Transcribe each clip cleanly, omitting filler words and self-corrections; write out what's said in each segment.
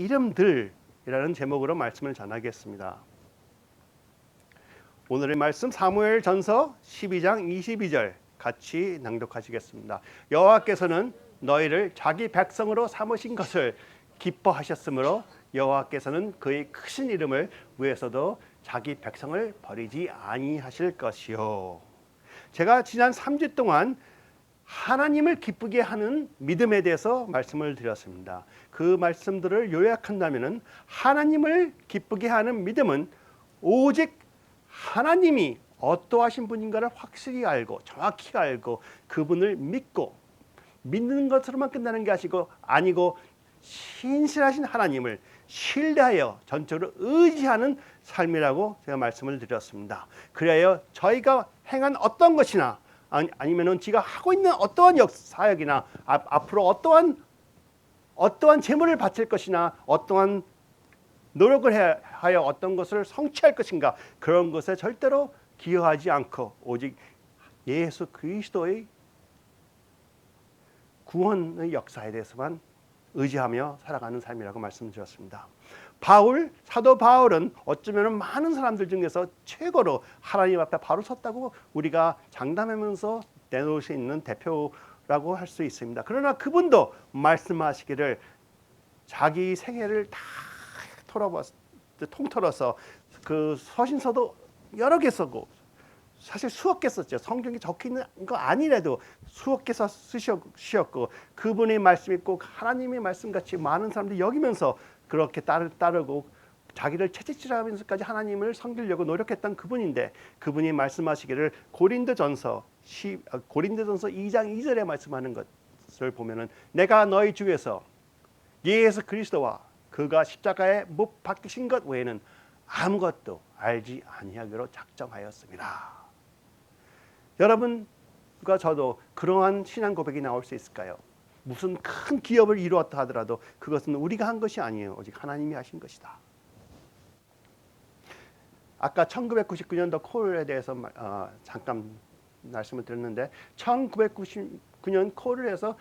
이름들이라는 제목으로 말씀을 전하겠습니다. 오늘의 말씀 사무엘전서 12장 22절 같이 낭독하시겠습니다. 여호와께서는 너희를 자기 백성으로 삼으신 것을 기뻐하셨으므로 여호와께서는 그의 크신 이름을 위해서도 자기 백성을 버리지 아니하실 것이요. 제가 지난 3주 동안 하나님을 기쁘게 하는 믿음에 대해서 말씀을 드렸습니다. 그 말씀들을 요약한다면 하나님을 기쁘게 하는 믿음은 오직 하나님이 어떠하신 분인가를 확실히 알고 정확히 알고 그분을 믿는 것으로만 끝나는 게 아니고 신실하신 하나님을 신뢰하여 전적으로 의지하는 삶이라고 제가 말씀을 드렸습니다. 그래야 저희가 행한 어떤 것이나 아니면은 지가 하고 있는 어떠한 사역이나 앞으로 어떠한 재물을 바칠 것이나 어떠한 노력을 하여 어떤 것을 성취할 것인가 그런 것에 절대로 기여하지 않고 오직 예수 그리스도의 구원의 역사에 대해서만 의지하며 살아가는 삶이라고 말씀드렸습니다. 사도 바울은 어쩌면 많은 사람들 중에서 최고로 하나님 앞에 바로 섰다고 우리가 장담하면서 내놓을 수 있는 대표라고 할 수 있습니다. 그러나 그분도 말씀하시기를 자기 생애를 다 통틀어서 그 서신서도 여러 개 쓰고 사실 수억 개 썼죠. 성경에 적혀 있는 거 아니라도 수억 개 쓰셨고 그분의 말씀 있고 하나님의 말씀같이 많은 사람들이 여기면서 그렇게 따르고 자기를 채찍질하면서까지 하나님을 섬기려고 노력했던 그분인데 그분이 말씀하시기를 고린도전서 2장 2절에 말씀하는 것을 보면은 내가 너희 중에서 예수 그리스도와 그가 십자가에 못 박히신 것 외에는 아무것도 알지 아니하기로 작정하였습니다. 여러분과 저도 그러한 신앙 고백이 나올 수 있을까요? 무슨 큰 기업을 이루었다 하더라도 그것은 우리가 한 것이 아니에요. 오직 하나님이 하신 것이다. 아까 1999년도 콜에 대해서 잠깐 말씀을 드렸는데 1999년 콜을 해서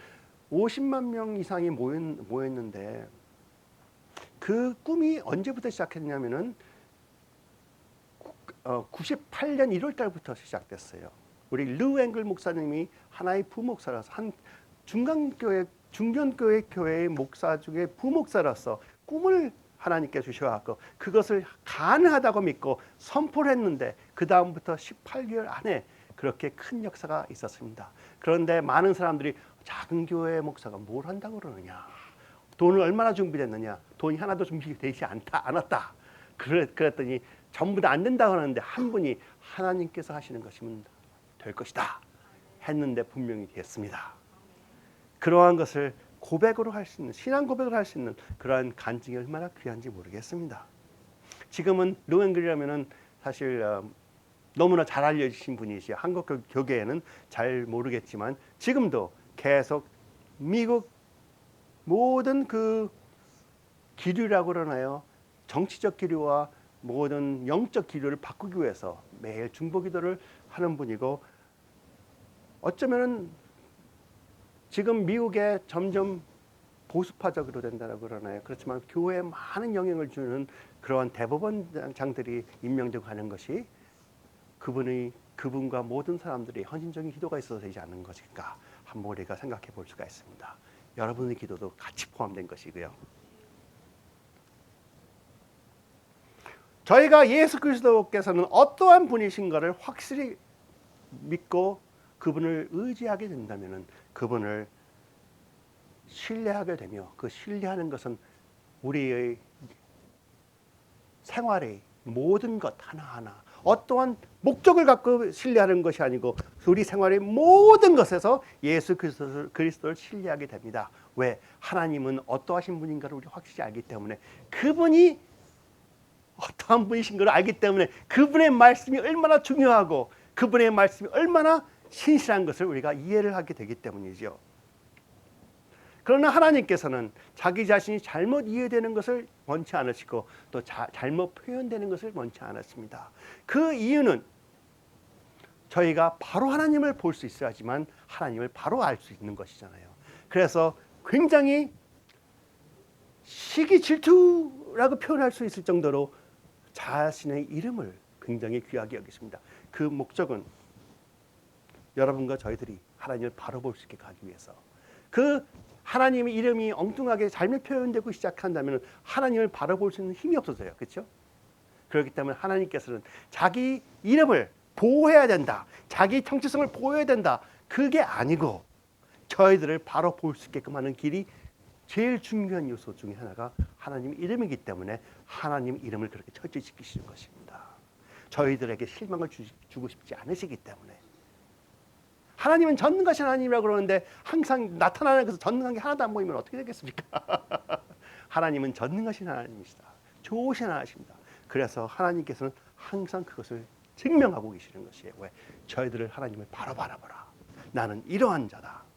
50만 명 이상이 모였는데 그 꿈이 언제부터 시작했냐면은 98년 1월 달부터 시작됐어요. 우리 르 앵글 목사님이 하나의 부목사라서 한 중견교회 교회의 목사 중에 부목사로서 꿈을 하나님께 주셔갖고 그것을 가능하다고 믿고 선포를 했는데 그 다음부터 18개월 안에 그렇게 큰 역사가 있었습니다. 그런데 많은 사람들이 작은 교회 목사가 뭘 한다고 그러느냐, 돈을 얼마나 준비됐느냐, 돈이 하나도 준비되지 않았다. 그랬더니 전부 다 안 된다고 하는데 한 분이 하나님께서 하시는 것이면 될 것이다 했는데 분명히 됐습니다. 그러한 것을 고백으로 할 수 있는 신앙 고백을 할 수 있는 그러한 간증이 얼마나 귀한지 모르겠습니다. 지금은 르웬글이라면은 사실 너무나 잘 알려지신 분이시요. 한국 교계에는 잘 모르겠지만 지금도 계속 미국 모든 그 기류라고 그러나요? 정치적 기류와 모든 영적 기류를 바꾸기 위해서 매일 중보기도를 하는 분이고 어쩌면은 지금 미국에 점점 보수파적으로 된다고 그러나요? 그렇지만 교회에 많은 영향을 주는 그러한 대법원장들이 임명되고 하는 것이 그분과 모든 사람들이 헌신적인 기도가 있어서 되지 않는 것일까 한번 우리가 생각해 볼 수가 있습니다. 여러분의 기도도 같이 포함된 것이고요. 저희가 예수 그리스도께서는 어떠한 분이신가를 확실히 믿고 그분을 의지하게 된다면 그분을 신뢰하게 되며 그 신뢰하는 것은 우리의 생활의 모든 것 하나하나 어떠한 목적을 갖고 신뢰하는 것이 아니고 우리 생활의 모든 것에서 예수 그리스도를 신뢰하게 됩니다. 왜? 하나님은 어떠하신 분인가를 우리 확실히 알기 때문에 그분이 어떠한 분이신 걸 알기 때문에 그분의 말씀이 얼마나 중요하고 그분의 말씀이 얼마나 신실한 것을 우리가 이해를 하게 되기 때문이죠. 그러나 하나님께서는 자기 자신이 잘못 이해되는 것을 원치 않으시고 또 잘못 표현되는 것을 원치 않았습니다. 그 이유는 저희가 바로 하나님을 볼 수 있어야지만 하나님을 바로 알 수 있는 것이잖아요. 그래서 굉장히 시기 질투라고 표현할 수 있을 정도로 자신의 이름을 굉장히 귀하게 여기십니다. 그 목적은 여러분과 저희들이 하나님을 바로 볼 수 있게 가기 위해서, 그 하나님의 이름이 엉뚱하게 잘못 표현되고 시작한다면 하나님을 바로 볼 수 있는 힘이 없어져요. 그렇죠? 그렇기 때문에 하나님께서는 자기 이름을 보호해야 된다, 자기 정체성을 보호해야 된다, 그게 아니고 저희들을 바로 볼 수 있게끔 하는 길이 제일 중요한 요소 중에 하나가 하나님 이름이기 때문에 하나님 이름을 그렇게 철저시키시는 것입니다. 저희들에게 실망을 주고 싶지 않으시기 때문에. 하나님은 전능하신 하나님이라고 그러는데 항상 나타나는 것에서 전능한 게 하나도 안 보이면 어떻게 되겠습니까? 하나님은 전능하신 하나님이시다. 좋으신 하나님이십니다. 그래서 하나님께서는 항상 그것을 증명하고 계시는 것이에요. 왜? 저희들을 하나님을 바로 바라보라. 나는 이러한 자다.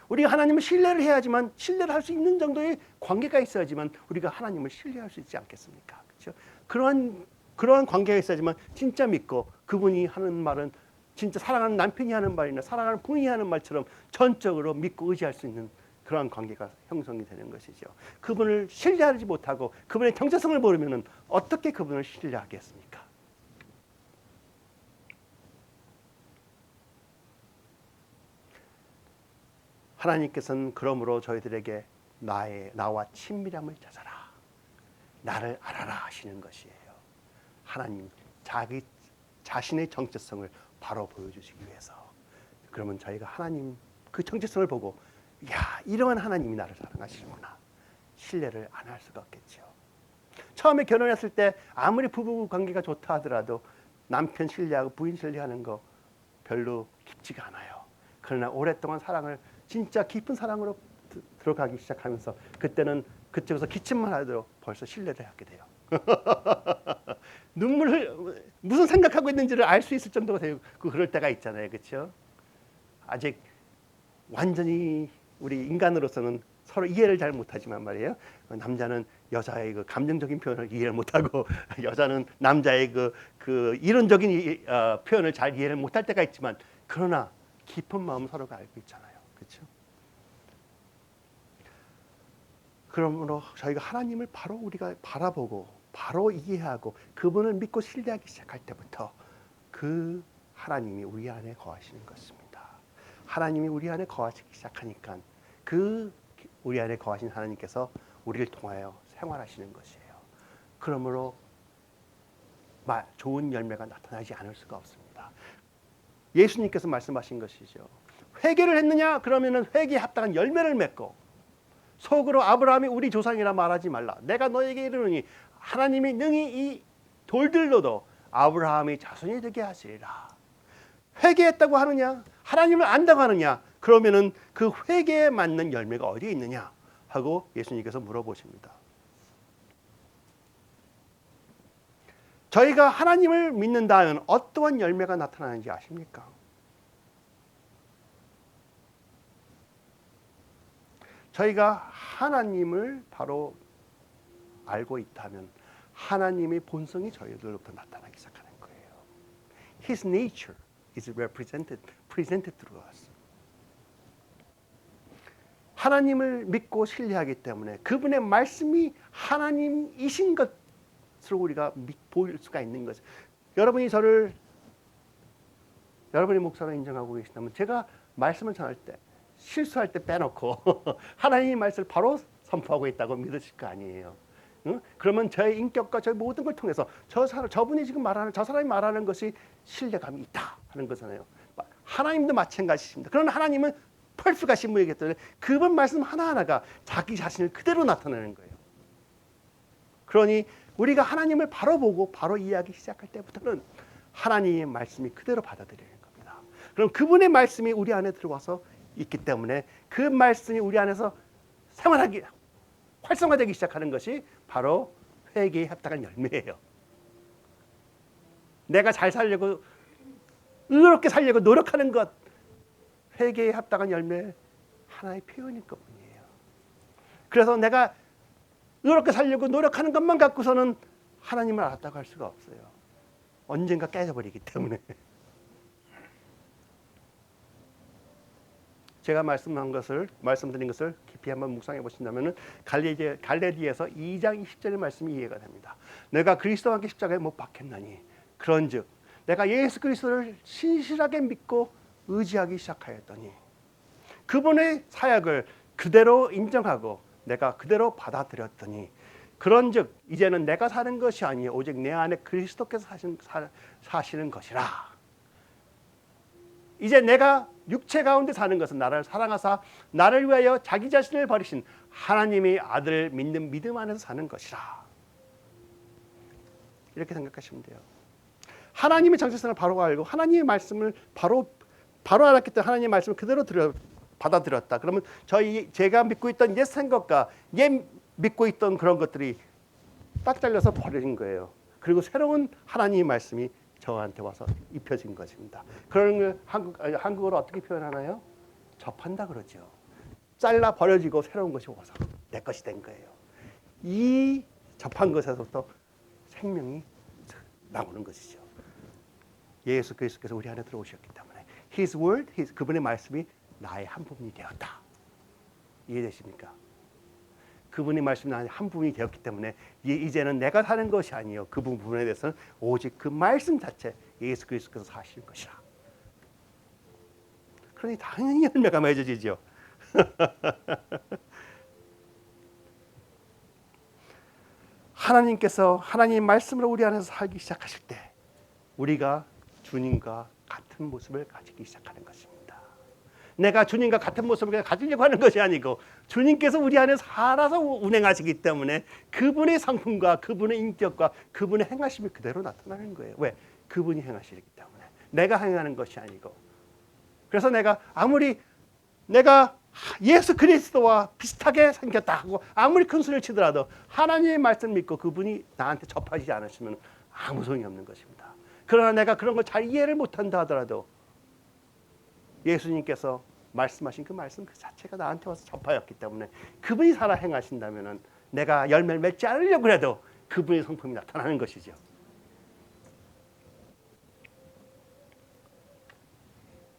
우리가 하나님을 신뢰를 해야지만, 신뢰를 할 수 있는 정도의 관계가 있어야지만 우리가 하나님을 신뢰할 수 있지 않겠습니까? 그렇죠? 그러한 관계가 있어야지만 진짜 믿고 그분이 하는 말은 진짜 사랑하는 남편이 하는 말이나 사랑하는 부인이 하는 말처럼 전적으로 믿고 의지할 수 있는 그러한 관계가 형성이 되는 것이죠. 그분을 신뢰하지 못하고 그분의 정체성을 모르면 어떻게 그분을 신뢰하겠습니까? 하나님께서는 그러므로 저희들에게 나와 친밀함을 찾아라, 나를 알아라 하시는 것이에요. 하나님 자기 자신의 정체성을 바로 보여주시기 위해서. 그러면 저희가 하나님 그 정체성을 보고, 야, 이러한 하나님이 나를 사랑하시는구나, 신뢰를 안 할 수가 없겠죠. 처음에 결혼했을 때 아무리 부부 관계가 좋다 하더라도 남편 신뢰하고 부인 신뢰하는 거 별로 깊지가 않아요. 그러나 오랫동안 사랑을, 진짜 깊은 사랑으로 들어가기 시작하면서 그때는 그쪽에서 기침만 하더라도 벌써 신뢰를 하게 돼요. 눈물을 무슨 생각하고 있는지를 알 수 있을 정도가 되고 그럴 때가 있잖아요. 그렇죠? 아직 완전히 우리 인간으로서는 서로 이해를 잘 못하지만 말이에요. 남자는 여자의 그 감정적인 표현을 이해를 못하고 여자는 남자의 그 이론적인 표현을 잘 이해를 못할 때가 있지만, 그러나 깊은 마음 서로가 알고 있잖아요. 그렇죠? 그러므로 저희가 하나님을 바로 우리가 바라보고 바로 이해하고 그분을 믿고 신뢰하기 시작할 때부터 그 하나님이 우리 안에 거하시는 것입니다. 하나님이 우리 안에 거하시기 시작하니까 그 우리 안에 거하신 하나님께서 우리를 통하여 생활하시는 것이에요. 그러므로 좋은 열매가 나타나지 않을 수가 없습니다. 예수님께서 말씀하신 것이죠. 회개를 했느냐? 그러면은 회개에 합당한 열매를 맺고, 속으로 아브라함이 우리 조상이라 말하지 말라. 내가 너에게 이르노니 하나님이 능히 이 돌들로도 아브라함의 자손이 되게 하시리라. 회개했다고 하느냐? 하나님을 안다고 하느냐? 그러면은 그 회개에 맞는 열매가 어디에 있느냐? 하고 예수님께서 물어보십니다. 저희가 하나님을 믿는다면 어떠한 열매가 나타나는지 아십니까? 저희가 하나님을 바로 알고 있다면 하나님의 본성이 저희들로부터 나타나기 시작하는 거예요. His nature is presented through us. 하나님을 믿고 신뢰하기 때문에 그분의 말씀이 하나님이신 것으로 우리가 보일 수가 있는 거죠. 여러분이 저를 여러분의 목사로 인정하고 계신다면 제가 말씀을 전할 때 실수할 때 빼놓고 하나님의 말씀을 바로 선포하고 있다고 믿으실 거 아니에요. 응? 그러면 저의 인격과 저의 모든 걸 통해서 저분이 지금 말하는, 저 사람이 말하는 것이 신뢰감이 있다 하는 거잖아요. 하나님도 마찬가지십니다. 그러나 하나님은 펄스가 신무이기 때문에 그분 말씀 하나하나가 자기 자신을 그대로 나타내는 거예요. 그러니 우리가 하나님을 바로 보고 바로 이해하기 시작할 때부터는 하나님의 말씀이 그대로 받아들이는 겁니다. 그럼 그분의 말씀이 우리 안에 들어와서 있기 때문에 그 말씀이 우리 안에서 생활하기, 활성화되기 시작하는 것이 바로 회개에 합당한 열매예요. 내가 잘 살려고, 의롭게 살려고 노력하는 것, 회개에 합당한 열매 하나의 표현일 것뿐이에요. 그래서 내가 의롭게 살려고 노력하는 것만 갖고서는 하나님을 알았다고 할 수가 없어요. 언젠가 깨져버리기 때문에. 제가 말씀드린 것을 깊이 한번 묵상해 보신다면은 갈레디아서 2장 20절의 말씀이 이해가 됩니다. 내가 그리스도와 함께 십자가에 못 박혔나니 그런즉 내가 예수 그리스도를 신실하게 믿고 의지하기 시작하였더니 그분의 사역을 그대로 인정하고 내가 그대로 받아들였더니 그런즉 이제는 내가 사는 것이 아니요 오직 내 안에 그리스도께서 사시는 것이라. 이제 내가 육체 가운데 사는 것은 나를 사랑하사 나를 위하여 자기 자신을 버리신 하나님의 아들을 믿는 믿음 안에서 사는 것이라. 이렇게 생각하시면 돼요. 하나님의 정체성을 바로 알고 하나님의 말씀을 바로 알았기 때문에 하나님의 말씀을 그대로 받아들였다. 그러면 제가 믿고 있던 옛 생각과 옛 믿고 있던 그런 것들이 딱 잘려서 버려진 거예요. 그리고 새로운 하나님의 말씀이 저한테 와서 입혀진 것입니다. 그런 걸 한국어로 어떻게 표현하나요? 접한다 그러죠. 잘라 버려지고 새로운 것이 와서 내 것이 된 거예요. 이 접한 것에서부터 생명이 나오는 것이죠. 예수 그리스도께서 우리 안에 들어오셨기 때문에 His word, 그분의 말씀이 나의 한 부분이 되었다. 이해되십니까? 그분의 말씀이 나의 한 부분이 되었기 때문에 이제는 내가 사는 것이 아니요 그 부분에 대해서는 오직 그 말씀 자체 예수 그리스도께서 사시는 것이라. 그러니 당연히 열매가 맺어지죠. 하나님께서 하나님의 말씀으로 우리 안에서 살기 시작하실 때 우리가 주님과 같은 모습을 가지기 시작하는 것입니다. 내가 주님과 같은 모습을 가지려고 하는 것이 아니고 주님께서 우리 안에 살아서 운행하시기 때문에 그분의 성품과 그분의 인격과 그분의 행하심이 그대로 나타나는 거예요. 왜? 그분이 행하시기 때문에. 내가 행하는 것이 아니고. 그래서 내가 아무리 내가 예수 그리스도와 비슷하게 생겼다 하고 아무리 큰 소리를 치더라도 하나님의 말씀을 믿고 그분이 나한테 접하지 않으시면 아무 소용이 없는 것입니다. 그러나 내가 그런 걸 잘 이해를 못한다 하더라도 예수님께서 말씀하신 그 말씀 그 자체가 나한테 와서 접하였기 때문에 그분이 살아 행하신다면 내가 열매를 맺지 않으려고 해도 그분의 성품이 나타나는 것이죠.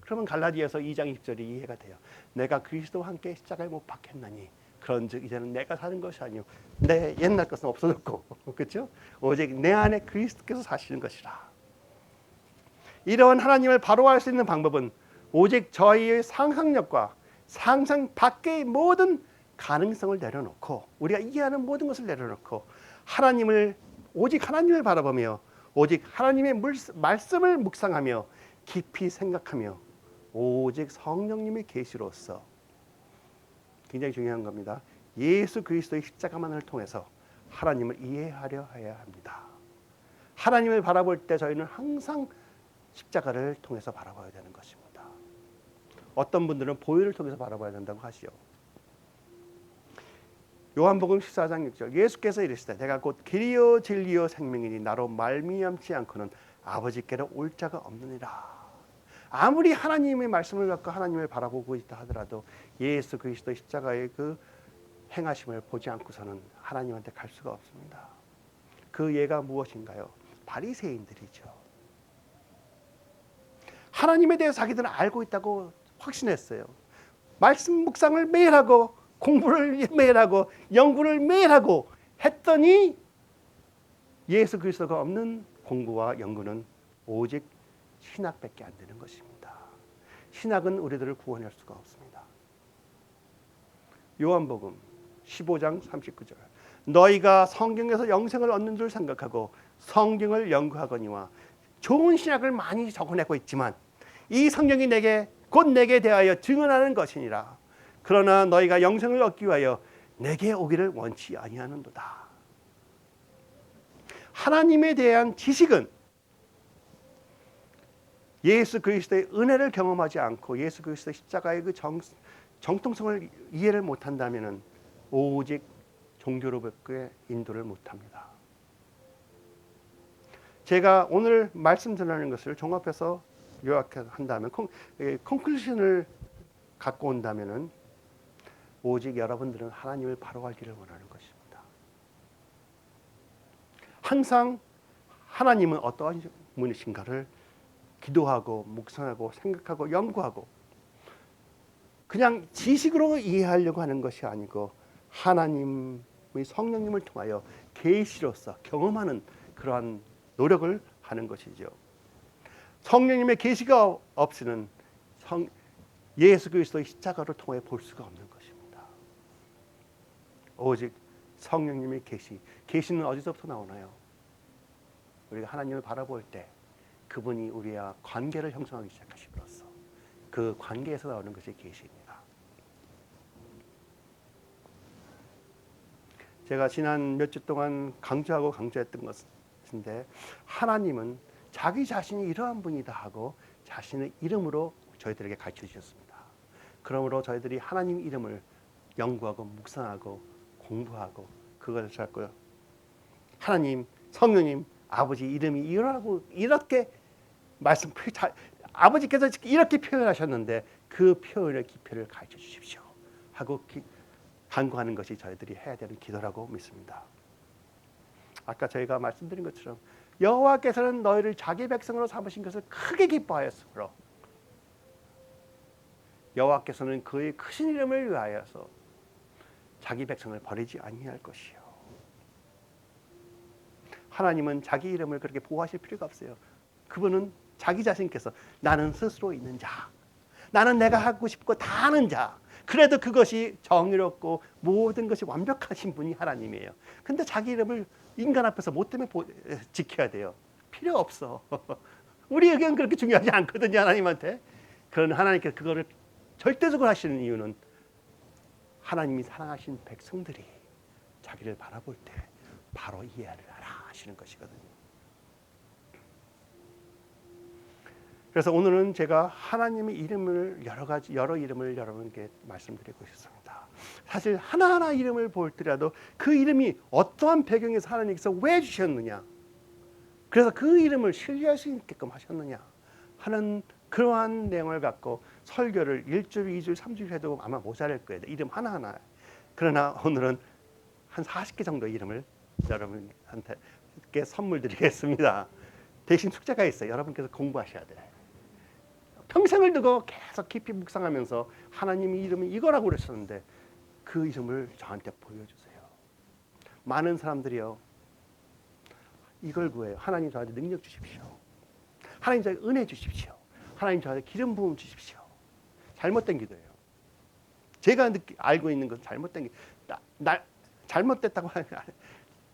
그러면 갈라디아서 2장 20절이 이해가 돼요. 내가 그리스도와 함께 십자가에 못 박혔나니 그런즉 이제는 내가 사는 것이 아니요 내 옛날 것은 없어졌고 그렇죠? 오직 내 안에 그리스도께서 사시는 것이라. 이러한 하나님을 바로 알 수 있는 방법은 오직 저희의 상상력과 상상 밖의 모든 가능성을 내려놓고 우리가 이해하는 모든 것을 내려놓고 오직 하나님을 바라보며 오직 하나님의 말씀을 묵상하며 깊이 생각하며 오직 성령님의 계시로서 굉장히 중요한 겁니다. 예수 그리스도의 십자가만을 통해서 하나님을 이해하려 해야 합니다. 하나님을 바라볼 때 저희는 항상 십자가를 통해서 바라봐야 되는 것입니다. 어떤 분들은 보혈을 통해서 바라봐야 된다고 하시오. 요한복음 14장 6절 예수께서 이르시되 내가 곧 길이요 진리요 생명이니 나로 말미암지 않고는 아버지께로 올 자가 없느니라. 아무리 하나님의 말씀을 갖고 하나님을 바라보고 있다 하더라도 예수 그리스도 십자가의 그 행하심을 보지 않고서는 하나님한테 갈 수가 없습니다. 그 예가 무엇인가요? 바리새인들이죠. 하나님에 대해서 자기들은 알고 있다고 확신했어요. 말씀 묵상을 매일 하고 공부를 매일 하고 연구를 매일 하고 했더니 예수 그리스도가 없는 공부와 연구는 오직 신학밖에 안 되는 것입니다. 신학은 우리들을 구원할 수가 없습니다. 요한복음 15장 39절 너희가 성경에서 영생을 얻는 줄 생각하고 성경을 연구하거니와 좋은 신학을 많이 적어내고 있지만 이 성경이 곧 내게 대하여 증언하는 것이니라. 그러나 너희가 영생을 얻기 위하여 내게 오기를 원치 아니하는도다. 하나님에 대한 지식은 예수 그리스도의 은혜를 경험하지 않고 예수 그리스도의 십자가의 그 정통성을 이해를 못한다면 오직 종교로밖에 인도를 못합니다. 제가 오늘 말씀드리는 것을 종합해서 요약한다면 컨클루션을 갖고 온다면 오직 여러분들은 하나님을 바로 알기를 원하는 것입니다. 항상 하나님은 어떠한 분이신가를 기도하고 묵상하고 생각하고 연구하고 그냥 지식으로 이해하려고 하는 것이 아니고 하나님의 성령님을 통하여 계시로서 경험하는 그러한 노력을 하는 것이죠. 성령님의 계시가 없이는 예수 그리스도의 십자가를 통해 볼 수가 없는 것입니다. 오직 성령님의 계시는 어디서부터 나오나요? 우리가 하나님을 바라볼 때 그분이 우리와 관계를 형성하기 시작하심으로써 그 관계에서 나오는 것이 계시입니다. 제가 지난 몇 주 동안 강조했던 것인데 하나님은 자기 자신이 이러한 분이다 하고 자신의 이름으로 저희들에게 가르쳐 주셨습니다. 그러므로 저희들이 하나님 이름을 연구하고 묵상하고 공부하고 그것을 찾고요. 하나님, 성령님, 아버지 이름이 이러라고 이렇게 아버지께서 이렇게 표현하셨는데 그 표현의 깊이를 가르쳐 주십시오 하고 간구하는 것이 저희들이 해야 되는 기도라고 믿습니다. 아까 저희가 말씀드린 것처럼 여호와께서는 너희를 자기 백성으로 삼으신 것을 크게 기뻐하였으므로 여호와께서는 그의 크신 이름을 위하여서 자기 백성을 버리지 아니할 것이요. 하나님은 자기 이름을 그렇게 보호하실 필요가 없어요. 그분은 자기 자신께서 나는 스스로 있는 자, 나는 내가 하고 싶고 다 하는 자, 그래도 그것이 정의롭고 모든 것이 완벽하신 분이 하나님이에요. 근데 자기 이름을 인간 앞에서 뭐 때문에 지켜야 돼요? 필요 없어. 우리 의견은 그렇게 중요하지 않거든요, 하나님한테. 그런 하나님께서 그거를 절대적으로 하시는 이유는 하나님이 사랑하신 백성들이 자기를 바라볼 때 바로 이해를 하라 하시는 것이거든요. 그래서 오늘은 제가 하나님의 이름을 여러 이름을 여러분께 말씀드리고 싶습니다. 사실 하나하나 이름을 볼 때라도 그 이름이 어떠한 배경에서 하나님께서 왜 주셨느냐, 그래서 그 이름을 신뢰할 수 있게끔 하셨느냐 하는 그러한 내용을 갖고 설교를 1주, 2주, 3주 해도 아마 모자랄 거예요. 이름 하나하나. 그러나 오늘은 한 40개 정도 이름을 여러분한테 선물 드리겠습니다. 대신 숙제가 있어요. 여러분께서 공부하셔야 돼요. 평생을 두고 계속 깊이 묵상하면서 하나님의 이름이 이거라고 그랬었는데 그 이름을 저한테 보여주세요. 많은 사람들이요, 이걸 구해요. 하나님 저한테 능력 주십시오. 하나님 저에게 은혜 주십시오. 하나님 저한테 기름 부음 주십시오. 잘못된 기도예요. 제가 알고 있는 건 잘못된 잘못됐다고 하는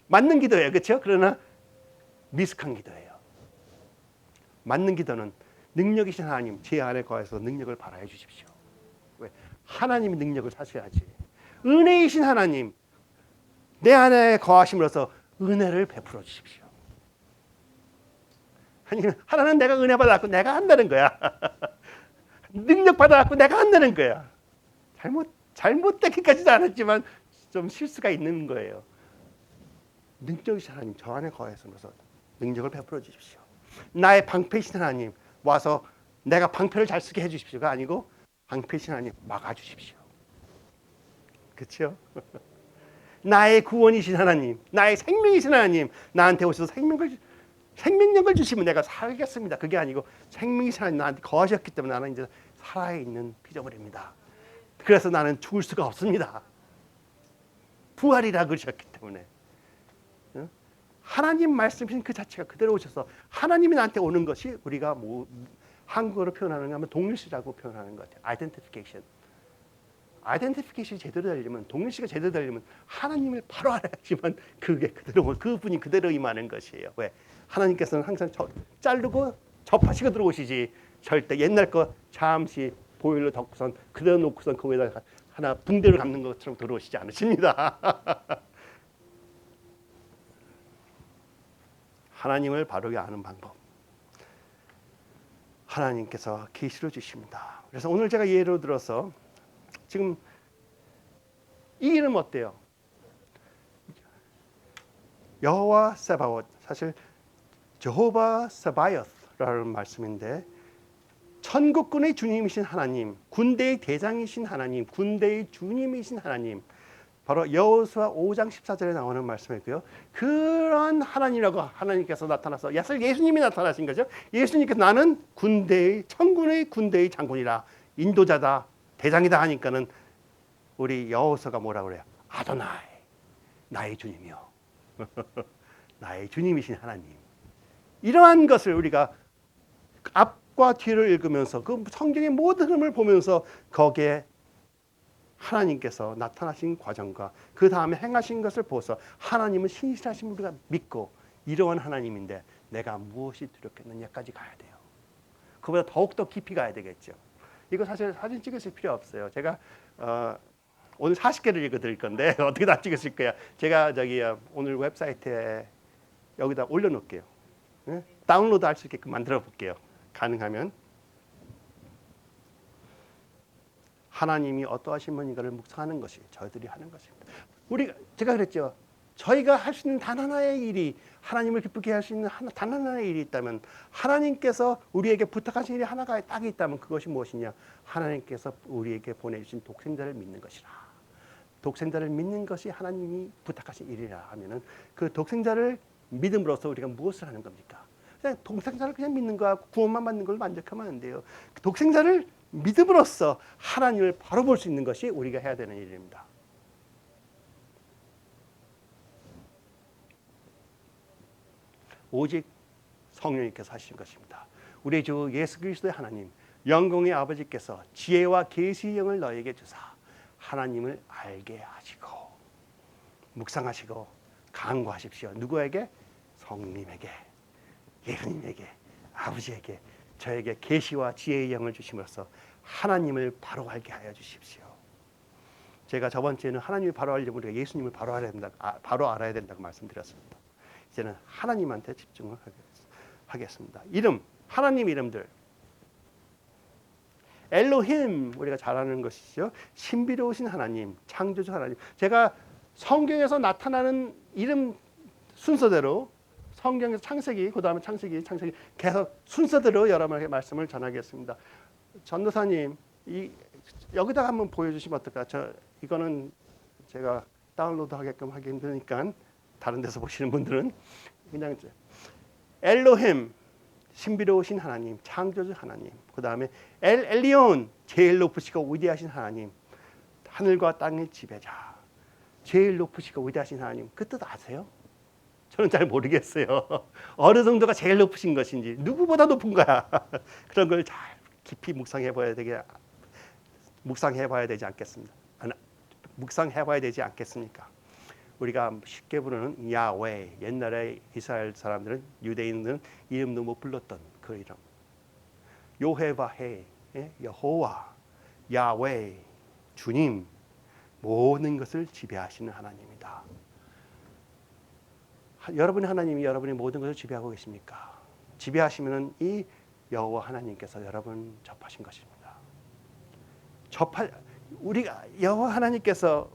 맞는 기도예요. 그렇죠? 그러나 미숙한 기도예요. 맞는 기도는 능력이신 하나님, 제 안에 거해서 능력을 발하여 주십시오. 왜? 하나님이 능력을 사셔야지. 은혜이신 하나님, 내 안에 거하심으로써 은혜를 베풀어 주십시오. 아니, 하나는 내가 은혜 받아갖고 내가 한다는 거야. 능력 받아갖고 내가 한다는 거야. 잘못되기까지도 않았지만 좀 실수가 있는 거예요. 능력이신 하나님, 저 안에 거하심으로써 능력을 베풀어 주십시오. 나의 방패이신 하나님, 와서 내가 방패를 잘 쓰게 해주십시오가 아니고 방패이신 하나님 막아주십시오. 그렇죠? 나의 구원이신 하나님, 나의 생명이신 하나님, 나한테 오셔서 생명력을 주시면 내가 살겠습니다. 그게 아니고 생명이신 하나님 나한테 거하셨기 때문에 나는 이제 살아있는 피조물입니다. 그래서 나는 죽을 수가 없습니다. 부활이라 그러셨기 때문에. 하나님 말씀이신 그 자체가 그대로 오셔서 하나님이 나한테 오는 것이 우리가 한국어로 표현하는 하면 동일시라고 표현하는 것 같아요. 아이덴티피케이션이 제대로 되려면, 동일시가 제대로 되려면 하나님을 바로 알아야지만 그게 그대로, 그분이 그대로 임하는 것이에요. 왜? 하나님께서는 항상 자르고 접하시고 들어오시지 절대 옛날 거 잠시 보일러 덮고선 그대로 놓고선 그 위에다가 하나 붕대를 감는 것처럼 들어오시지 않으십니다. 하나님을 바르게 아는 방법, 하나님께서 계시를 주십니다. 그래서 오늘 제가 예로 들어서 지금 이 이름 어때요? 여호와 세바옷, 사실 제호바 세바이어스라는 말씀인데 천국군의 주님이신 하나님, 군대의 대장이신 하나님, 군대의 주님이신 하나님, 바로 여호수아 5장 14절에 나오는 말씀이고요. 그런 하나님이라고 하나님께서 나타나서 예수님이 나타나신 거죠. 예수님께서 나는 천군의 군대의 장군이라, 인도자다, 대장이다 하니까는 우리 여호수아가 뭐라 그래요? 아도나이, 나의 주님이요. 나의 주님이신 하나님. 이러한 것을 우리가 앞과 뒤를 읽으면서 그 성경의 모든 흐름을 보면서 거기에 하나님께서 나타나신 과정과 그 다음에 행하신 것을 보서 하나님은 신실하신 우리가 믿고 이러한 하나님인데 내가 무엇이 두렵겠느냐까지 가야 돼요. 그보다 더욱더 깊이 가야 되겠죠. 이거 사실 사진 찍으실 필요 없어요. 제가 오늘 40개를 읽어드릴 건데 어떻게 다 찍으실 거야. 제가 저기 오늘 웹사이트에 여기다 올려놓을게요. 네? 다운로드 할 수 있게끔 만들어 볼게요. 가능하면. 하나님이 어떠하신 분인가를 묵상하는 것이 저희들이 하는 것입니다. 제가 그랬죠. 저희가 할 수 있는 단 하나의 일이 하나님을 기쁘게 할 수 있는 단 하나의 일이 있다면 하나님께서 우리에게 부탁하신 일이 하나가 딱 있다면 그것이 무엇이냐? 하나님께서 우리에게 보내주신 독생자를 믿는 것이라. 독생자를 믿는 것이 하나님이 부탁하신 일이라 하면은 그 독생자를 믿음으로써 우리가 무엇을 하는 겁니까? 그냥 독생자를 그냥 믿는 거야 구원만 받는 걸로 만족하면 안 돼요. 독생자를 믿음으로써 하나님을 바로 볼 수 있는 것이 우리가 해야 되는 일입니다. 오직 성령님께서 하신 것입니다. 우리 주 예수 그리스도의 하나님, 영광의 아버지께서 지혜와 계시의 영을 너에게 주사 하나님을 알게 하시고 묵상하시고 간구하십시오. 누구에게? 성령님에게, 예수님에게, 아버지에게 저에게 계시와 지혜의 영을 주심으로써 하나님을 바로 알게 하여 주십시오. 제가 저번 주에는 하나님을 바로 알려면 우리가 예수님을 바로 알아야 된다고 말씀드렸습니다. 이제는 하나님한테 집중을 하겠습니다. 이름, 하나님 이름들. 엘로힘, 우리가 잘 아는 것이죠. 신비로우신 하나님, 창조주 하나님. 제가 성경에서 나타나는 이름 순서대로 성경에서 창세기, 그 다음에 창세기 계속 순서대로 여러분에게 말씀을 전하겠습니다. 전도사님, 여기다가 한번 보여주시면 어떨까? 이거는 제가 다운로드 하게끔 하기 힘드니까 다른 데서 보시는 분들은 그냥 엘로힘, 신비로우신 하나님, 창조주 하나님. 그 다음에 엘리온, 제일 높으시고 위대하신 하나님, 하늘과 땅의 지배자. 제일 높으시고 위대하신 하나님. 그 뜻 아세요? 저는 잘 모르겠어요. 어느 정도가 제일 높으신 것인지, 누구보다 높은 거야. 그런 걸 잘 깊이 묵상해봐야 되지 않겠습니까? 묵상해봐야 되지 않겠습니까? 우리가 쉽게 부르는 야훼, 옛날에 이스라엘 사람들은, 유대인들은 이름도 못 불렀던 그 이름. 요헤바헤, 여호와, 야훼, 주님, 모든 것을 지배하시는 하나님이다. 여러분의 하나님이 여러분의 모든 것을 지배하고 계십니까? 지배하시면 이 여호와 하나님께서 여러분 접하신 것입니다. 우리가 여호와 하나님께서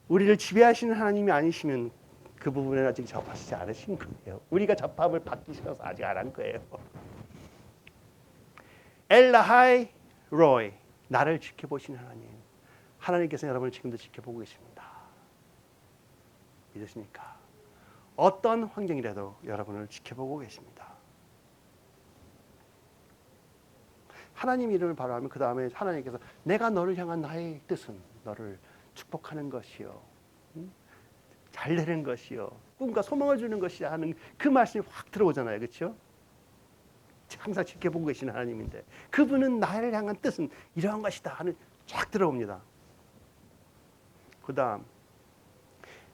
우리를 지배하시는 하나님이 아니시면 그 부분에 아직 접하시지 않으신 거예요. 우리가 접함을 받기 싫어서 아직 안 한 거예요. 엘라하이 로이, 나를 지켜보시는 하나님. 하나님께서 여러분을 지금도 지켜보고 계십니다. 믿으십니까? 어떤 환경이라도 여러분을 지켜보고 계십니다. 하나님 이름을 바로 하면 그 다음에 하나님께서 내가 너를 향한 나의 뜻은 너를 축복하는 것이요, 잘 되는 것이요, 꿈과 소망을 주는 것이야 하는 그 말씀이 확 들어오잖아요. 그렇죠? 항상 지켜보고 계시는 하나님인데 그분은 나를 향한 뜻은 이러한 것이다 하는 쫙 들어옵니다. 그 다음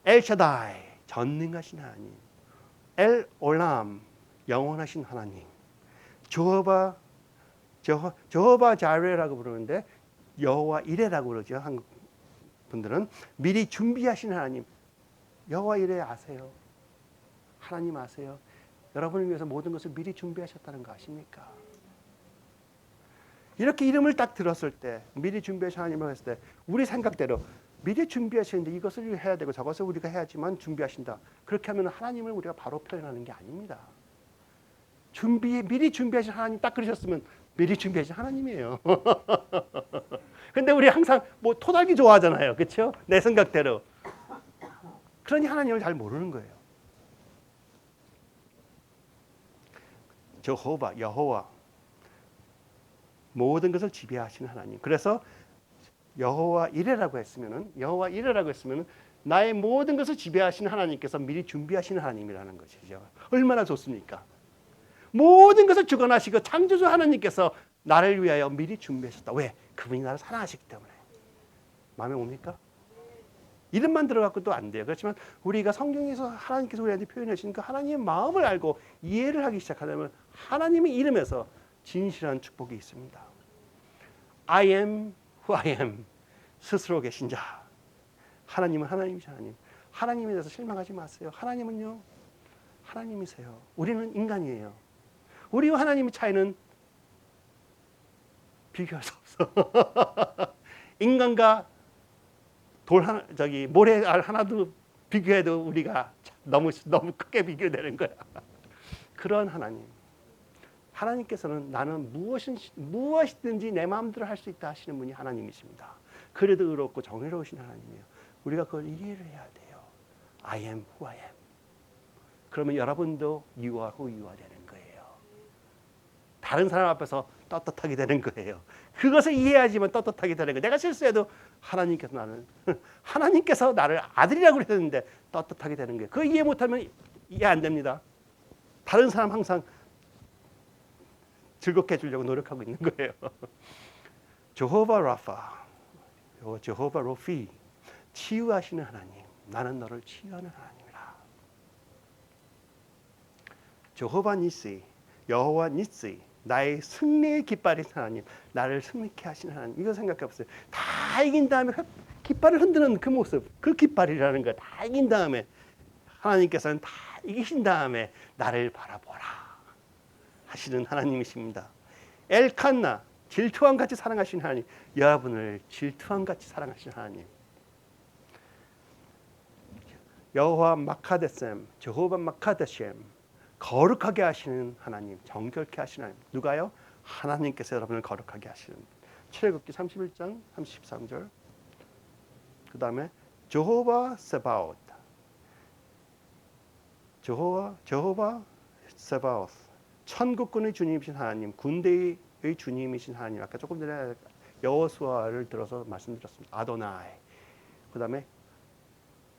엘샤다이, 전능하신 하나님. 엘 올람, 영원하신 하나님. 저호바 자레라고 부르는데 여호와 이레라고 그러죠. 한국 분들은 미리 준비하신 하나님. 여호와 이레 아세요? 하나님 아세요? 여러분을 위해서 모든 것을 미리 준비하셨다는 거 아십니까? 이렇게 이름을 딱 들었을 때, 미리 준비하신 하나님을 했을 때 우리 생각대로 미리 준비하시는데 이것을 해야 되고 저것을 우리가 해야지만 준비하신다. 그렇게 하면 하나님을 우리가 바로 표현하는 게 아닙니다. 미리 준비하신 하나님 딱 그러셨으면 미리 준비하신 하나님이에요. 근데 우리 항상 뭐 토닥이 좋아하잖아요. 그렇죠? 내 생각대로. 그러니 하나님을 잘 모르는 거예요. 여호와 모든 것을 지배하시는 하나님. 그래서 여호와 이레라고 했으면은 나의 모든 것을 지배하시는 하나님께서 미리 준비하시는 하나님이라는 것이죠. 얼마나 좋습니까? 모든 것을 주관하시고 창조주 하나님께서 나를 위하여 미리 준비하셨다. 왜? 그분이 나를 사랑하시기 때문에. 마음에 옵니까? 이름만 들어갖고도 안 돼요. 그렇지만 우리가 성경에서 하나님께서 우리한테 표현해 주신 그 하나님의 마음을 알고 이해를 하기 시작하면 하나님의 이름에서 진실한 축복이 있습니다. I am who I am. 스스로 계신 자. 하나님은 하나님이신 하나님. 하나님에 대해서 실망하지 마세요. 하나님은요, 하나님이세요. 우리는 인간이에요. 우리와 하나님의 차이는 비교할 수 없어. 인간과 돌 하나, 모래알 하나도 비교해도 우리가 너무 크게 비교되는 거야. 그런 하나님. 하나님께서는 나는 무엇이든지 내 마음대로 할 수 있다 하시는 분이 하나님이십니다. 그래도 의롭고 정의로우신 하나님이에요. 우리가 그걸 이해를 해야 돼요. I am who I am. 그러면 여러분도 you are who you are 되는 거예요. 다른 사람 앞에서 떳떳하게 되는 거예요. 그것을 이해하지만 떳떳하게 되는 거예요. 내가 실수해도 하나님께서 나를 아들이라고 그랬는데 떳떳하게 되는 거예요. 그거 이해 못하면 이해 안 됩니다. 다른 사람 항상 즐겁게 해주려고 노력하고 있는 거예요. 제호바 라파, 제호바 로피, 치유하시는 하나님. 나는 너를 치유하는 하나님이라. 제호바 니시, 여호와 니시, 나의 승리의 깃발인 하나님, 나를 승리케 하시는 하나님. 이거 생각해 보세요. 다 이긴 다음에 깃발을 흔드는 그 모습, 그 깃발이라는 거 다 이긴 다음에 하나님께서는 다 이기신 다음에 나를 바라보라 하시는 하나님이십니다. 엘칸나, 질투함 같이 사랑하시는 하나님. 여러분을 질투함 같이 사랑하시는 하나님. 여호와 마카데셈, 제호바 마카데셈, 거룩하게 하시는 하나님, 정결케 하시는 하나님. 누가요? 하나님께서 여러분을 거룩하게 하시는. 출애굽기 31장 33절. 그 다음에 제호바 세바옷, 제호바 세바옷, 천국군의 주님이신 하나님, 군대의 주님이신 하나님. 아까 조금 전에 여호수아를 들어서 말씀드렸습니다. 아도나이. 그 다음에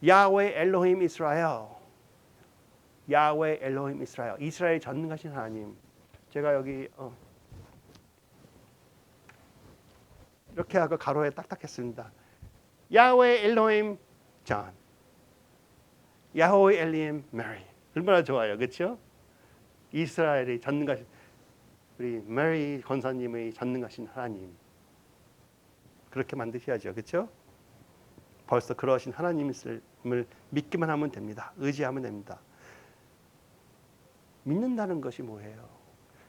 야훼 엘로힘 이스라엘, 야훼 엘로힘 이스라엘, 이스라엘 전능하신 하나님. 제가 여기 이렇게 하고 가로에 딱딱했습니다. 야훼 엘로힘 존, 야훼 엘로힘 메리. 얼마나 좋아요, 그렇죠? 이스라엘이 전능하신 우리 메리 권사님의 전능하신 하나님. 그렇게 만드셔야죠, 그렇죠? 벌써 그러신 하나님을 믿기만 하면 됩니다. 의지하면 됩니다. 믿는다는 것이 뭐예요?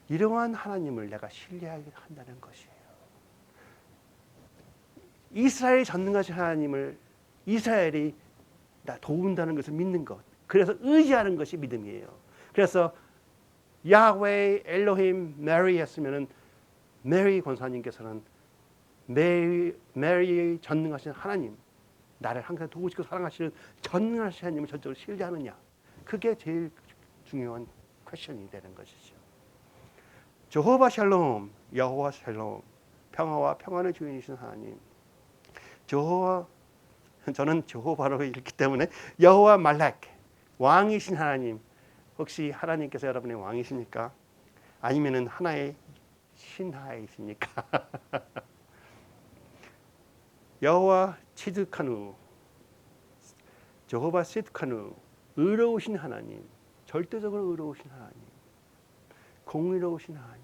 이러한 하나님을 내가 신뢰하게 한다는 것이에요. 이스라엘이 전능하신 하나님을 이스라엘이 나 도운다는 것을 믿는 것. 그래서 의지하는 것이 믿음이에요. 그래서 야훼 엘로힘 메리 했으면은 메리 권사님께서는 메리의 전능하신 하나님, 나를 항상 도우시고 사랑하시는 전능하신 하나님을 전적으로 신뢰하느냐. 그게 제일 중요한 퀘션이 되는 것이죠. 제호바 샬롬, 여호와 샬롬, 평화와 평안의 주인이신 하나님. 저는 제호바로 읽기 때문에 여호와 말렉, 왕이신 하나님. 혹시 하나님께서 여러분의 왕이십니까? 아니면은 하나의 신하이십니까? 여호와 치드카누, 제호바 시드카누, 의로우신 하나님, 절대적으로 의로우신 하나님, 공의로우신 하나님.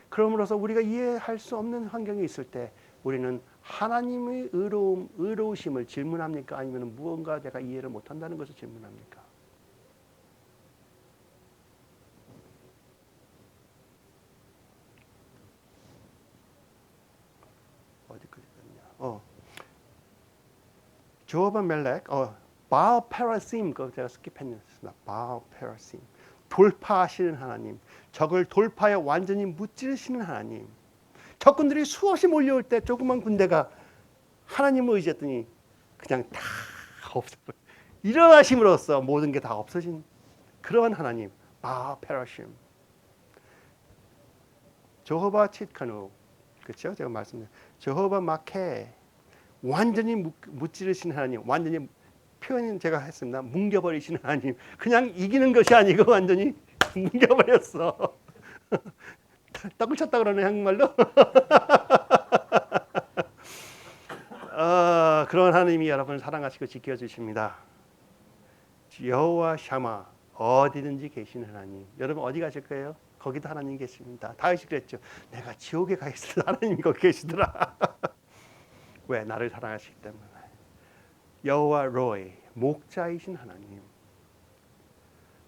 그러므로서 우리가 이해할 수 없는 환경에 있을 때 우리는 하나님의 의로우심을 질문합니까? 아니면 무언가 내가 이해를 못한다는 것을 질문합니까? 어디까지 갔냐? 제호바 멜렉, 바알 페라심, 그거 제가 스킵했습니다. 바알 페라심, 돌파하시는 하나님, 적을 돌파해 완전히 무찌르시는 하나님. 적군들이 수없이 몰려올 때 조그만 군대가 하나님을 의지했더니 그냥 다 없어버려. 일어나심으로써 모든 게 다 없어진 그러한 하나님, 바알 페라심. 제호바 치트카누, 그렇죠? 제가 말씀드린 제호바 마케, 완전히 무찌르신 하나님, 완전히 표현은 제가 했습니다. 뭉겨버리시는 하나님. 그냥 이기는 것이 아니고 완전히 뭉겨버렸어. 떡을 쳤다 그러네 한국말로. 그런 하나님이 여러분을 사랑하시고 지켜주십니다. 여호와 샤마, 어디든지 계시는 하나님. 여러분 어디 가실 거예요? 거기도 하나님 계십니다. 다윗이 그랬죠. 내가 지옥에 가 있을 때 하나님이 거기 계시더라. 왜? 나를 사랑하시기 때문에. 여호와 로이, 목자이신 하나님.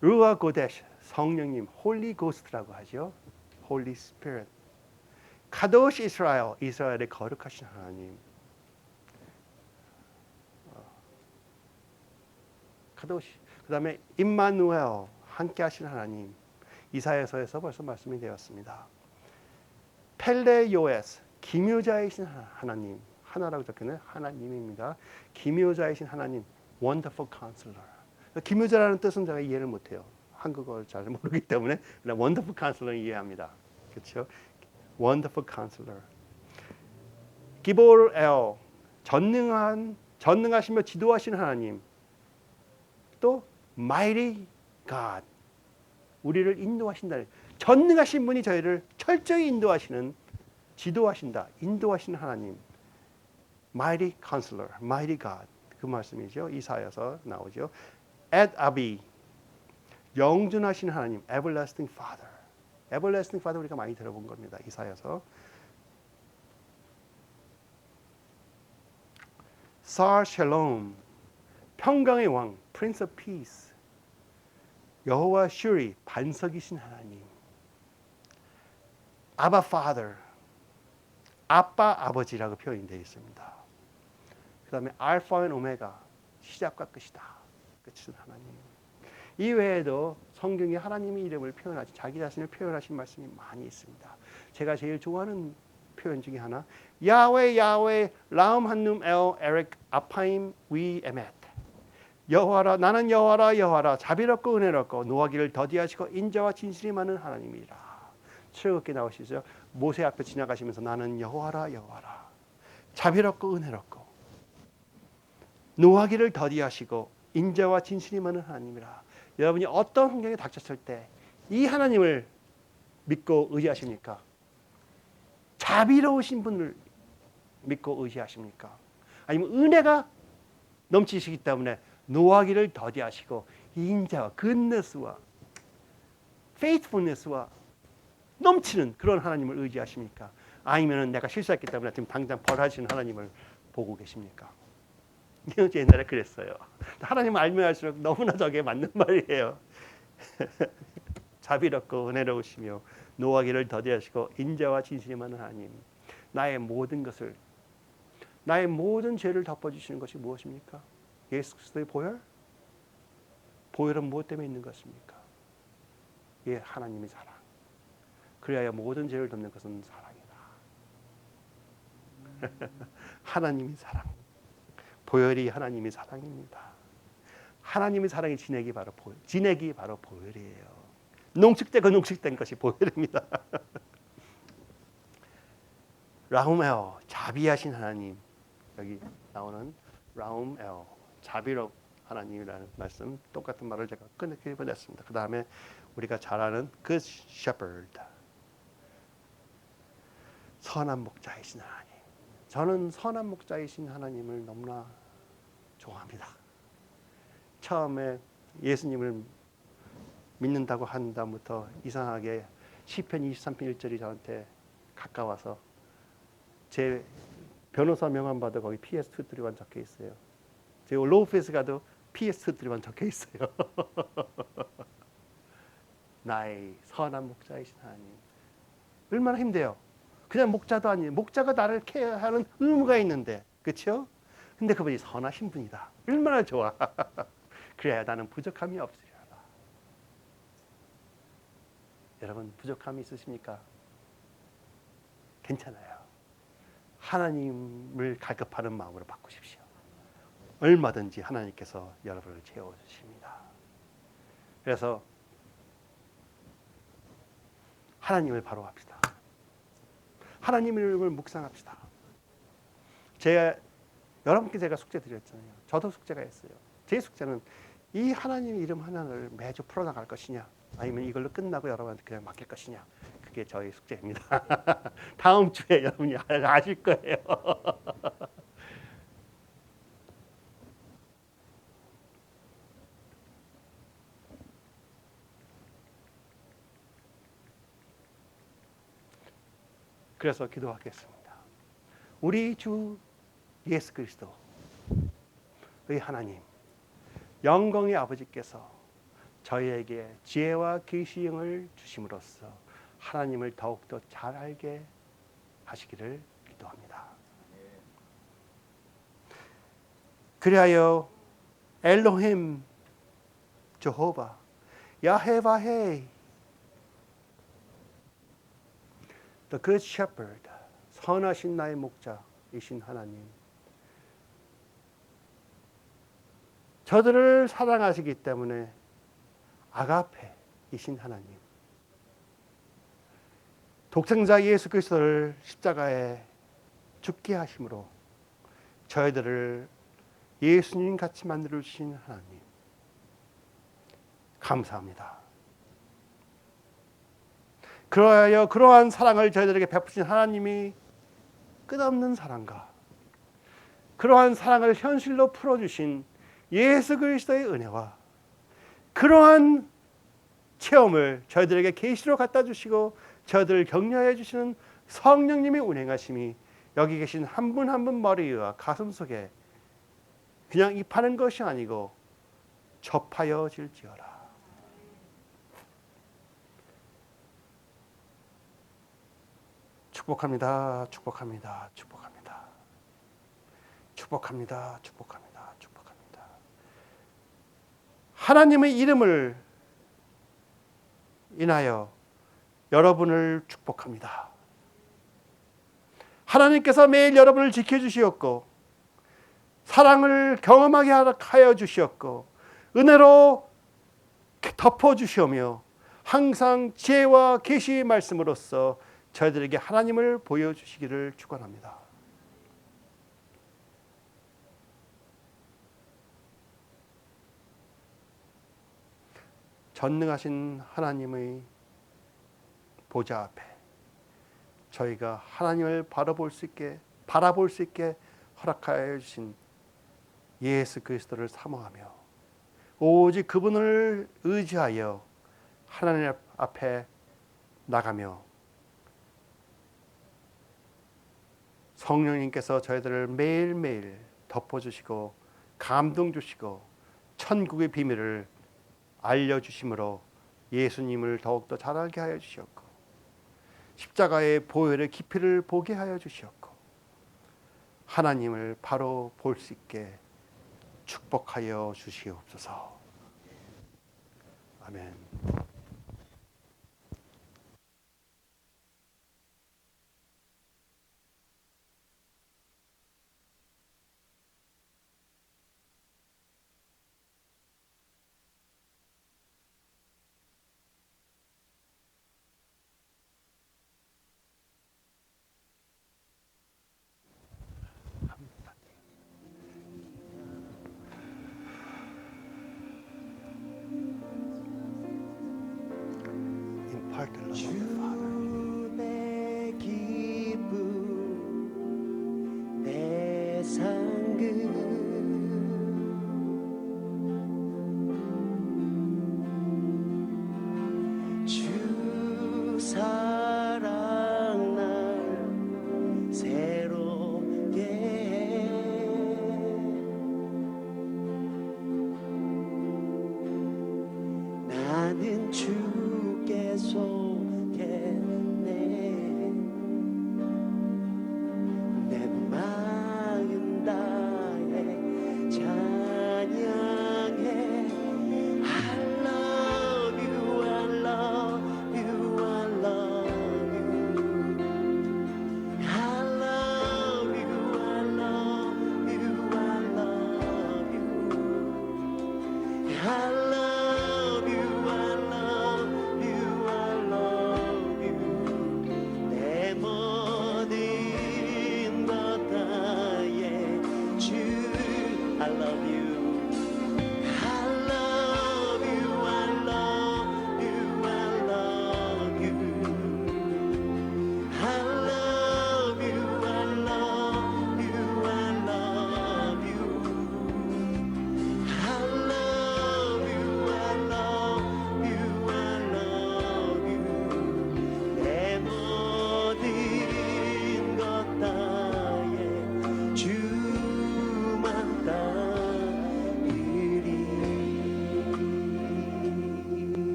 루아 고데시, 성령님, 홀리 고스트라고 하죠. 홀리 스피릿. 카도시 이스라엘, 이스라엘의 거룩하신 하나님. 카도시. 그다음에 임마누엘, 함께 하신 하나님. 이사야서에서 벌써 말씀이 되었습니다. 펠레요에스, 기묘자이신 하나님. 하나라고 적혀있는 하나님입니다. 기묘자이신 하나님, 원더풀 카운슬러. 기묘자라는 뜻은 제가 이해를 못해요. 한국어를 잘 모르기 때문에 원더풀 카운슬러는 이해합니다. 그렇죠? 원더풀 카운슬러. 기볼 엘, 전능하시며 지도하시는 하나님. 또 mighty God, 우리를 인도하신다. 전능하신 분이 저희를 철저히 인도하시는, 지도하신다, 인도하시는 하나님. Mighty Counselor, Mighty God, 그 말씀이죠. 이사야서 나오죠. Ed Abi, 영존하신 하나님, Everlasting Father. Everlasting Father 우리가 많이 들어본 겁니다. 이사야서. Sar Shalom, 평강의 왕, Prince of Peace. 여호와 슈리, 반석이신 하나님. 아바 Father, 아빠 아버지라고 표현이 되어 있습니다. 그 다음에 알파 앤 오메가, 시작과 끝이다. 끝은 하나님. 이 외에도 성경에 하나님의 이름을 표현하신, 자기 자신을 표현하신 말씀이 많이 있습니다. 제가 제일 좋아하는 표현 중에 하나, 야훼 야훼 라움 한눔 엘 에렉 아파임 위 에멧. 여호와라, 나는 여호와라 여호와라, 자비롭고 은혜롭고 노하기를 더디하시고 인자와 진실이 많은 하나님이라. 출애굽기 나오시죠. 모세 앞에 지나가시면서 나는 여호와라 여호와라, 자비롭고 은혜롭고 노하기를 더디하시고 인자와 진실이 많은 하나님이라. 여러분이 어떤 환경에 닥쳤을 때 이 하나님을 믿고 의지하십니까? 자비로우신 분을 믿고 의지하십니까? 아니면 은혜가 넘치시기 때문에 노하기를 더디하시고 인자와 goodness와 faithfulness와 넘치는 그런 하나님을 의지하십니까? 아니면 내가 실수했기 때문에 지금 당장 벌하시는 하나님을 보고 계십니까? 옛날에 그랬어요. 하나님 알면 알수록 너무나 저게 맞는 말이에요. 자비롭고 은혜로우시며 노하기를 더디하시고 인자와 진실이 많은 하나님. 나의 모든 것을, 나의 모든 죄를 덮어주시는 것이 무엇입니까? 예수 그리스도의 보혈? 보혈은 무엇 때문에 있는 것입니까? 예, 하나님의 사랑. 그래야 모든 죄를 덮는 것은 사랑이다. 하나님의 사랑. 보혈이 하나님의 사랑입니다. 하나님의 사랑이 진액이 바로 보혈, 진액이 바로 보혈이에요. 농축되고 농축된 것이 보혈입니다. 라움엘, 자비하신 하나님. 여기 나오는 라움엘, 자비로 하나님이라는 말씀, 똑같은 말을 제가 끊게 보냈습니다. 그 다음에 우리가 잘 아는 Good Shepherd, 선한 목자이신 하나님. 저는 선한 목자이신 하나님을 너무나 좋아합니다. 처음에 예수님을 믿는다고 한 다음부터 이상하게 시편 23편 1절이 저한테 가까워서 제 변호사 명함 봐도 거기 PS231 적혀 있어요. 제 로우오피스 가도 PS231 적혀 있어요. 나의 선한 목자이신 하나님. 얼마나 힘들어요. 그냥 목자도 아니에요. 목자가 나를 케어하는 의무가 있는데, 그렇죠? 근데 그분이 선하신 분이다. 얼마나 좋아. 그래야 나는 부족함이 없으리라. 여러분 부족함이 있으십니까? 괜찮아요. 하나님을 갈급하는 마음으로 바꾸십시오. 얼마든지 하나님께서 여러분을 채워주십니다. 그래서 하나님을 바로 합시다. 하나님의 이름을 묵상합시다. 제 여러분께 제가 숙제 드렸잖아요. 저도 숙제가 있어요. 제 숙제는 이 하나님 이름 하나를 매주 풀어나갈 것이냐, 아니면 이걸로 끝나고 여러분한테 그냥 맡길 것이냐. 그게 저희 숙제입니다. 다음 주에 여러분이 아실 거예요. 그래서 기도하겠습니다. 우리 주 예수 그리스도의 하나님, 영광의 아버지께서 저희에게 지혜와 계시형을 주심으로써 하나님을 더욱더 잘 알게 하시기를 기도합니다. 그리하여 엘로힘, 제호바, 야헤바헤, The Good Shepherd, 선하신 나의 목자이신 하나님, 저들을 사랑하시기 때문에 아가페이신 하나님, 독생자 예수 그리스도를 십자가에 죽게 하심으로 저희들을 예수님 같이 만들어 주신 하나님, 감사합니다. 그러하여 그러한 사랑을 저희들에게 베푸신 하나님이 끝없는 사랑과 그러한 사랑을 현실로 풀어주신 예수 그리스도의 은혜와 그러한 체험을 저희들에게 계시로 갖다 주시고 저희들을 격려해 주시는 성령님의 운행하심이 여기 계신 한 분 한 분 머리와 가슴 속에 그냥 입하는 것이 아니고 접하여 질지어라. 축복합니다. 축복합니다. 축복합니다. 축복합니다. 축복합니다. 축복합니다. 하나님의 이름을 인하여 여러분을 축복합니다. 하나님께서 매일 여러분을 지켜주시었고 사랑을 경험하게 하여 주시었고 은혜로 덮어주시오며 항상 지혜와 계시의 말씀으로써 저희들에게 하나님을 보여주시기를 축원합니다. 전능하신 하나님의 보좌 앞에 저희가 하나님을 바라볼 수 있게 허락하여 주신 예수 그리스도를 사모하며 오직 그분을 의지하여 하나님 앞에 나가며 성령님께서 저희들을 매일매일 덮어주시고 감동 주시고 천국의 비밀을 알려주심으로 예수님을 더욱더 잘 알게 하여 주셨고 십자가의 보혈의 깊이를 보게 하여 주셨고 하나님을 바로 볼 수 있게 축복하여 주시옵소서. 아멘. Impart the love of the Father. 내 기쁨 내 상급 주 사랑 날 새롭게 해 나는 주께 속했네 내 마음 다해 찬양해 I love you I love you I love you I love you I love you I love you I love you I love you I love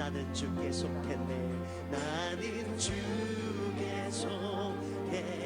나는 주께 속했네 나는 주께 속했네